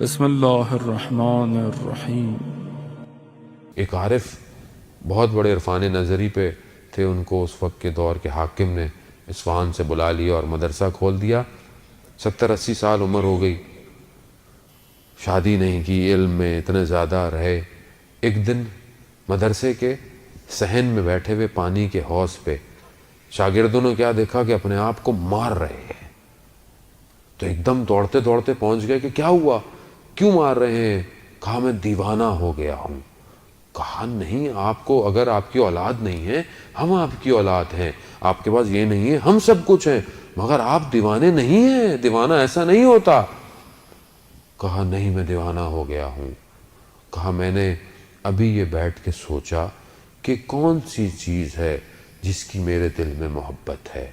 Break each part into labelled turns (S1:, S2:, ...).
S1: بسم اللہ الرحمن الرحیم۔
S2: ایک عارف بہت بڑے عرفان نظری پہ تھے، ان کو اس وقت کے دور کے حاکم نے اصفہان سے بلا لیا اور مدرسہ کھول دیا۔ 70-80 سال عمر ہو گئی، شادی نہیں کی، علم میں اتنے زیادہ رہے۔ ایک دن مدرسے کے صحن میں بیٹھے ہوئے پانی کے حوض پہ شاگردوں نے کیا دیکھا کہ اپنے آپ کو مار رہے ہیں، تو ایک دم دوڑتے دوڑتے پہنچ گئے کہ کیا ہوا، کیوں مار رہے ہیں؟ کہا میں دیوانہ ہو گیا ہوں۔ کہا نہیں، آپ کو اگر آپ کی اولاد نہیں ہے، ہم آپ کی اولاد ہیں، آپ کے پاس یہ نہیں ہے، ہم سب کچھ ہیں، مگر آپ دیوانے نہیں ہیں، دیوانہ ایسا نہیں ہوتا۔ کہا نہیں، میں دیوانہ ہو گیا ہوں۔ کہا میں نے ابھی یہ بیٹھ کے سوچا کہ کون سی چیز ہے جس کی میرے دل میں محبت ہے،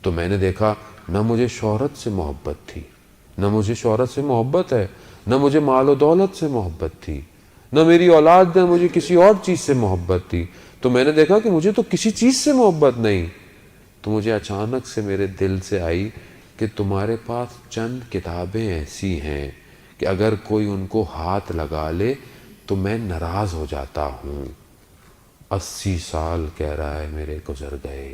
S2: تو میں نے دیکھا نہ مجھے شہرت سے محبت تھی، نہ مجھے شہرت سے محبت ہے، نہ مجھے مال و دولت سے محبت تھی، نہ میری اولاد نے مجھے کسی اور چیز سے محبت تھی، تو میں نے دیکھا کہ مجھے تو کسی چیز سے محبت نہیں۔ تو مجھے اچانک سے میرے دل سے آئی کہ تمہارے پاس چند کتابیں ایسی ہیں کہ اگر کوئی ان کو ہاتھ لگا لے تو میں ناراض ہو جاتا ہوں۔ 80 سال کہہ رہا ہے میرے گزر گئے،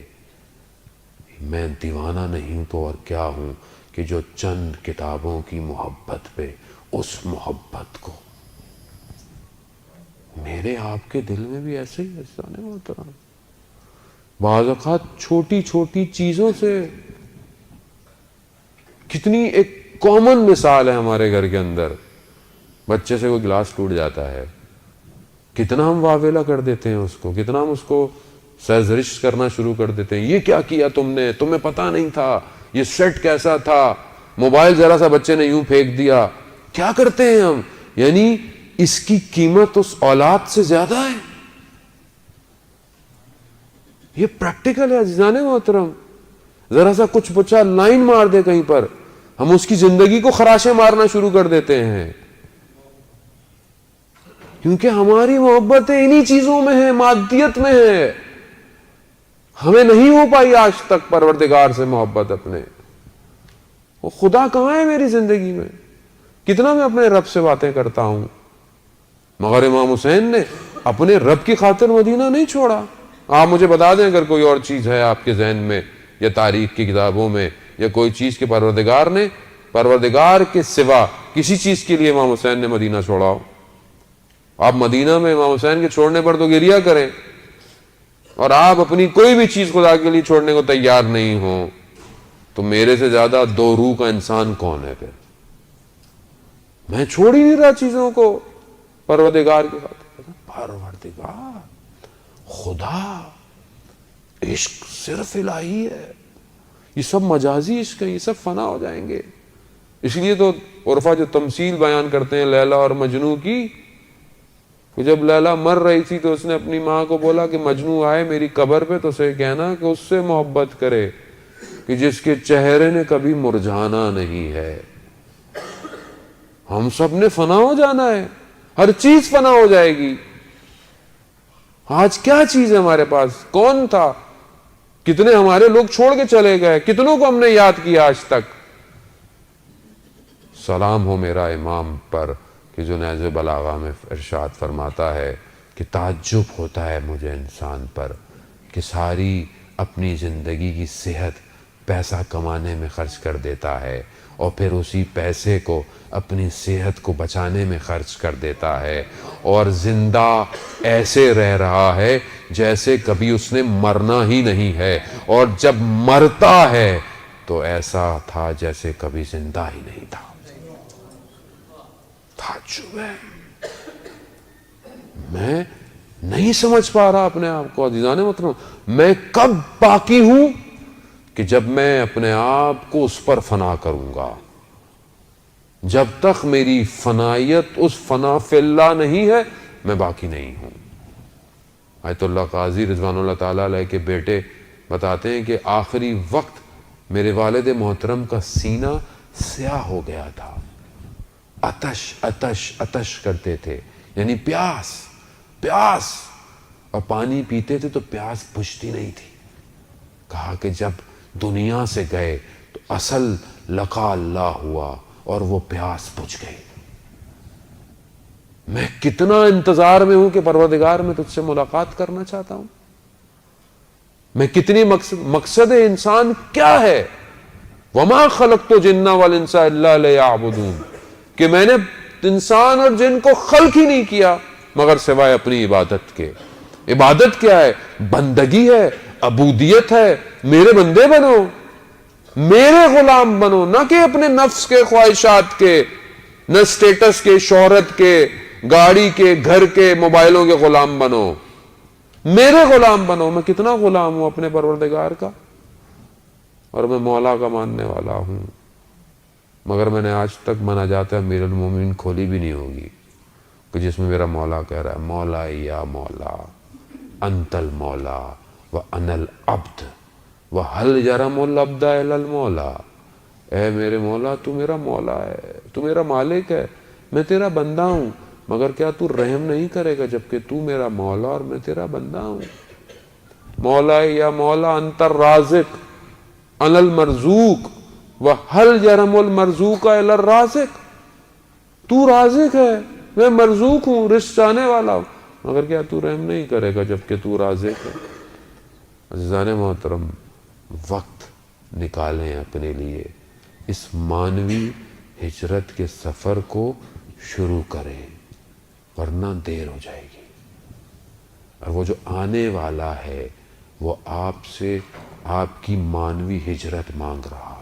S2: میں دیوانہ نہیں ہوں تو اور کیا ہوں کہ جو چند کتابوں کی محبت پہ اس محبت کو۔ میرے آپ کے دل میں بھی ایسے ہی احسان محترم، بعض اوقات چھوٹی چھوٹی چیزوں سے، کتنی ایک کامن مثال ہے ہمارے گھر کے اندر، بچے سے کوئی گلاس ٹوٹ جاتا ہے، کتنا ہم واویلا کر دیتے ہیں اس کو، کتنا ہم اس کو سرزنش کرنا شروع کر دیتے ہیں، یہ کیا کیا تم نے، تمہیں پتا نہیں تھا، یہ سیٹ کیسا تھا، موبائل ذرا سا بچے نے یوں پھینک دیا، کیا کرتے ہیں ہم؟ یعنی اس کی قیمت اس اولاد سے زیادہ ہے۔ یہ پریکٹیکل ہے عزیزان محترم، ذرا سا کچھ بچہ لائن مار دے کہیں پر، ہم اس کی زندگی کو خراشیں مارنا شروع کر دیتے ہیں، کیونکہ ہماری محبتیں انہی چیزوں میں ہیں، مادیت میں ہے، ہمیں نہیں ہو پائی آج تک پروردگار سے محبت اپنے۔ وہ خدا کہاں ہے میری زندگی میں؟ کتنا میں اپنے رب سے باتیں کرتا ہوں، مگر امام حسین نے اپنے رب کی خاطر مدینہ نہیں چھوڑا۔ آپ مجھے بتا دیں اگر کوئی اور چیز ہے آپ کے ذہن میں یا تاریخ کی کتابوں میں، یا کوئی چیز کے پروردگار کے سوا کسی چیز کے لیے امام حسین نے مدینہ چھوڑا ہو۔ آپ مدینہ میں امام حسین کے چھوڑنے پر تو گریہ کریں، اور آپ اپنی کوئی بھی چیز خدا کے لیے چھوڑنے کو تیار نہیں ہو، تو میرے سے زیادہ دو روح کا انسان کون ہے پھر؟ میں چھوڑ ہی نہیں رہا چیزوں کو پروردگار کی خاطر۔ پروردگار، خدا، عشق صرف الہی ہے، یہ سب مجازی عشق ہے، یہ سب فنا ہو جائیں گے۔ اس لیے تو عرفا جو تمثیل بیان کرتے ہیں لیلا اور مجنو کی، کہ جب لیلا مر رہی تھی تو اس نے اپنی ماں کو بولا کہ مجنو آئے میری قبر پہ تو اسے کہنا کہ اس سے محبت کرے کہ جس کے چہرے نے کبھی مرجھانا نہیں ہے۔ ہم سب نے فنا ہو جانا ہے، ہر چیز فنا ہو جائے گی۔ آج کیا چیز ہے ہمارے پاس؟ کون تھا؟ کتنے ہمارے لوگ چھوڑ کے چلے گئے، کتنوں کو ہم نے یاد کیا آج تک؟ سلام ہو میرا امام پر کہ جو نیز بلاغہ میں ارشاد فرماتا ہے کہ تعجب ہوتا ہے مجھے انسان پر کہ ساری اپنی زندگی کی صحت پیسہ کمانے میں خرچ کر دیتا ہے، اور پھر اسی پیسے کو اپنی صحت کو بچانے میں خرچ کر دیتا ہے، اور زندہ ایسے رہ رہا ہے جیسے کبھی اس نے مرنا ہی نہیں ہے، اور جب مرتا ہے تو ایسا تھا جیسے کبھی زندہ ہی نہیں تھا۔ تعجب ہے، میں نہیں سمجھ پا رہا اپنے آپ کو عزیزان محترم، میں کب باقی ہوں کہ جب میں اپنے آپ کو اس پر فنا کروں گا۔ جب تک میری فنائیت اس فنا فی اللہ نہیں ہے، میں باقی نہیں ہوں۔ آیت اللہ قاضی رضوان اللہ تعالیٰ علیہ کے بیٹے بتاتے ہیں کہ آخری وقت میرے والد محترم کا سینہ سیاہ ہو گیا تھا، عطش عطش عطش کرتے تھے، یعنی پیاس پیاس، اور پانی پیتے تھے تو پیاس بجھتی نہیں تھی۔ کہا کہ جب دنیا سے گئے تو اصل لقاء اللہ ہوا اور وہ پیاس بجھ گئی۔ میں کتنا انتظار میں ہوں کہ پروردگار میں تجھ سے ملاقات کرنا چاہتا ہوں. میں کتنی مقصد انسان کیا ہے؟ وما خلقت الجن والانس الا لیعبدون، کہ میں نے انسان اور جن کو خلق ہی نہیں کیا مگر سوائے اپنی عبادت کے. عبادت کیا ہے؟ بندگی ہے، عبودیت ہے. میرے بندے بنو، میرے غلام بنو، نہ کہ اپنے نفس کے خواہشات کے، نہ سٹیٹس کے، شہرت کے، گاڑی کے، گھر کے، موبائلوں کے غلام بنو. میرے غلام بنو. میں کتنا غلام ہوں اپنے پروردگار کا، اور میں مولا کا ماننے والا ہوں. مگر میں نے آج تک مناجات امیر المومنین کھولی بھی نہیں ہوگی کہ جس میں میرا مولا کہہ رہا ہے مولا یا مولا انت المولا وانا العبد وهل يرم العبد الا المولا. اے میرے مولا تو میرا مولا ہے، تو میرا مالک ہے، میں تیرا بندہ ہوں، مگر کیا تو رحم نہیں کرے گا جبکہ تو میرا مولا اور میں تیرا بندہ ہوں. مولا یا مولا انت الرازق انا المرزوق وهل يرم المرزوق الا الرازق. تو رازق ہے، میں مرزوق ہوں، رزق چاہنے والا ہوں، مگر کیا تو رحم نہیں کرے گا جبکہ تو رازق ہے. عزیزان محترم، وقت نکالیں اپنے لیے، اس مانوی ہجرت کے سفر کو شروع کریں ورنہ دیر ہو جائے گی. اور وہ جو آنے والا ہے وہ آپ سے آپ کی مانوی ہجرت مانگ رہا